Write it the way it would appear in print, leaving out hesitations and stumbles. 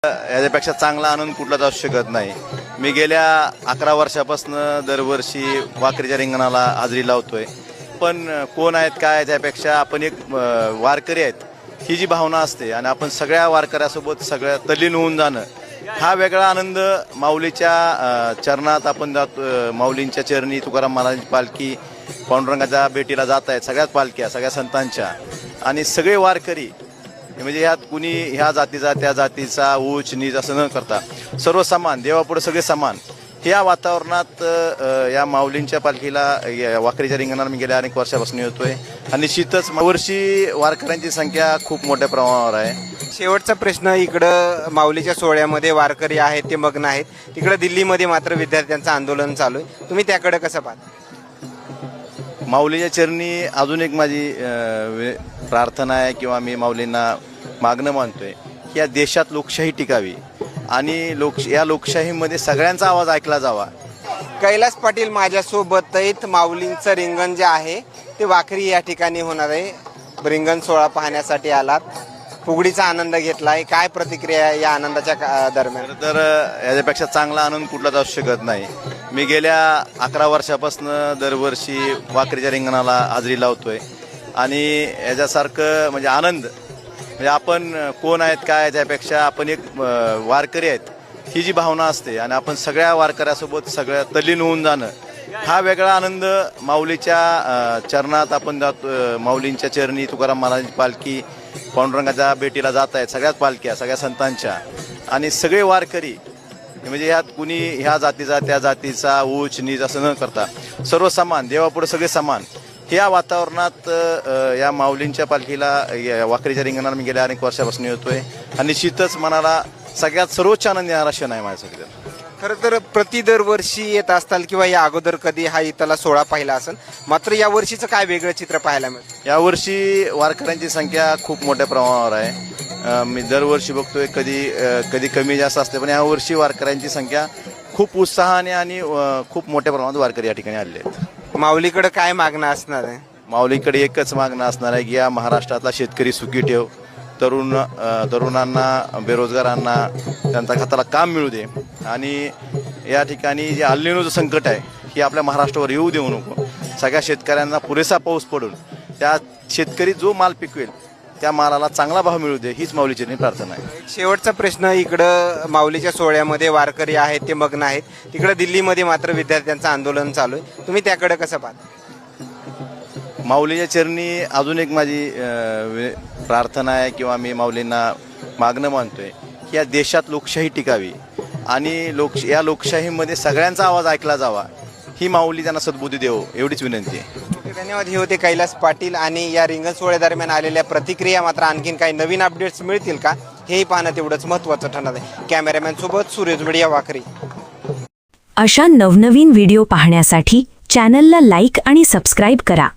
याच्यापेक्षा चांगला आनंद कुठलाच असू शकत नाही। मी गेल्या 11 वर्षापासून दरवर्षी वाकरीच्या रिंगणाला हाजरी लावतोय, पण कोण आहेत काय त्यापेक्षा आपण एक वारकरी आहेत ही जी भावना असते आणि आपण सगळ्या वारकऱ्यासोबत सगळ्या तल्लीन होऊन जाणं हा वेगळा आनंद। माऊलीच्या चरणात आपण जातो, माऊलींच्या चरणी तुकाराम महाराजांची पालखी पांडुरंगाच्या भेटीला जात आहेत, सगळ्याच पालख्या सगळ्या संतांच्या आणि सगळे वारकरी म्हणजे ह्यात कुणी ह्या जातीचा त्या जातीचा उच्च नीच असं न करता सर्व समान, देवापुढे सगळे समान। ह्या वातावरणात या माऊलींच्या पालखीला वाकरीच्या रिंगणाला मी गेल्या अनेक वर्षापासून येतोय आणि निश्चितच वर्षी वारकऱ्यांची संख्या खूप मोठ्या प्रमाणावर आहे। शेवटचा प्रश्न, इकडं माऊलीच्या सोहळ्यामध्ये वारकरी आहेत ते मग्न आहेत, तिकडं दिल्लीमध्ये मात्र विद्यार्थ्यांचं आंदोलन चालू आहे, तुम्ही त्याकडे कसं पाहता? माऊलीच्या चरणी अजून एक माझी प्रार्थना आहे किंवा मी माऊलींना मागणं मानतोय की या देशात लोकशाही टिकावी आणि या लोकशाहीमध्ये सगळ्यांचा आवाज ऐकला जावा। कैलास पाटील माझ्यासोबत आहेत। माऊलींचं रिंगण जे आहे ते वाखरी या ठिकाणी होणार आहे। रिंगण सोहळा पाहण्यासाठी आलात, फुगडीचा आनंद घेतलाय, काय प्रतिक्रिया आहे या आनंदाच्या दरम्यान? तर याच्यापेक्षा चांगला आनंद कुठलाच असू शकत नाही। मी गेल्या 11 वर्षापासून दरवर्षी वाकरीच्या रिंगणाला हाजरी लावतोय आणि याच्यासारखं म्हणजे आनंद म्हणजे आपण कोण आहेत काय त्यापेक्षा आपण एक वारकरी आहेत ही जी भावना असते आणि आपण सगळ्या वारकऱ्यासोबत सगळ्या तल्लीन होऊन जाणं हा वेगळा आनंद। माऊलीच्या चरणात आपण जातो, माऊलींच्या चरणी तुकाराम महाराजांची पालखी पांडुरंगाच्या भेटीला जात आहेत, सगळ्याच पालख्या सगळ्या संतांच्या आणि सगळे वारकरी म्हणजे ह्यात कुणी ह्या जातीचा त्या जातीचा उच्च नीच असं न करता सर्व समान, देवापुढे सगळे समान। ह्या वातावरणात या माऊलींच्या पालखीला वाकरीच्या रिंगणाला मी गेल्या अनेक वर्षापासून येतोय आणि निश्चितच मनाला सगळ्यात सर्वोच्च आनंद येणारा क्षण आहे माझ्यासाठी। खरं तर दरवर्षी येत असताल किंवा या अगोदर कधी हा इथला सोहळा पाहिला असेल, मात्र या वर्षीचं काय वेगळं चित्र पाहायला मिळतं? यावर्षी वारकऱ्यांची संख्या खूप मोठ्या प्रमाणावर आहे। मी दरवर्षी बघतोय कधी कमी जास्त असते, पण यावर्षी वारकऱ्यांची संख्या खूप उत्साहाने आणि खूप मोठ्या प्रमाणात वारकरी या ठिकाणी आलेले आहेत। माऊलीकडे काय मागणं असणार आहे? माऊलीकडे एकच मागणं असणार आहे की या महाराष्ट्रातला शेतकरी सुखी ठेव, तरुणांना बेरोजगारांना त्यांच्या हाताला काम मिळू दे आणि या ठिकाणी जे अल्निनोचं संकट आहे हे आपल्या महाराष्ट्रावर येऊ देऊ नको। सगळ्या शेतकऱ्यांना पुरेसा पाऊस पडून त्या शेतकरी जो माल पिकवेल त्या मालाला चांगला भाव मिळू दे हीच माऊलीची प्रार्थना आहे। शेवटचा प्रश्न, इकडं माऊलीच्या सोहळ्यामध्ये वारकरी आहेत ते मग्न आहेत, तिकडं दिल्लीमध्ये मात्र विद्यार्थ्यांचं आंदोलन चालू आहे, तुम्ही त्याकडे कसं पाहता? माऊलीच्या चरणी अजून एक माझी प्रार्थना आहे किंवा मी माऊलींना मागणं मानतोय की या देशात लोकशाही टिकावी आणि या लोकशाहीमध्ये सगळ्यांचा आवाज ऐकला जावा ही माऊली त्यांना सद्बुद्धी देव एवढीच विनंती आहे। धन्यवाद। हे होते कैलास पाटील आणि या रिंगण सोहळ्यादरम्यान आलेल्या प्रतिक्रिया। मात्र आणखीन काही नवीन अपडेट्स मिळतील का हेही पाहणं तेवढंच महत्त्वाचं ठरणार आहे। कॅमेरामॅन सोबत सूरज मीडिया, वाकरी। अशा नवनवीन व्हिडिओ पाहण्यासाठी चॅनलला लाईक आणि सबस्क्राईब करा।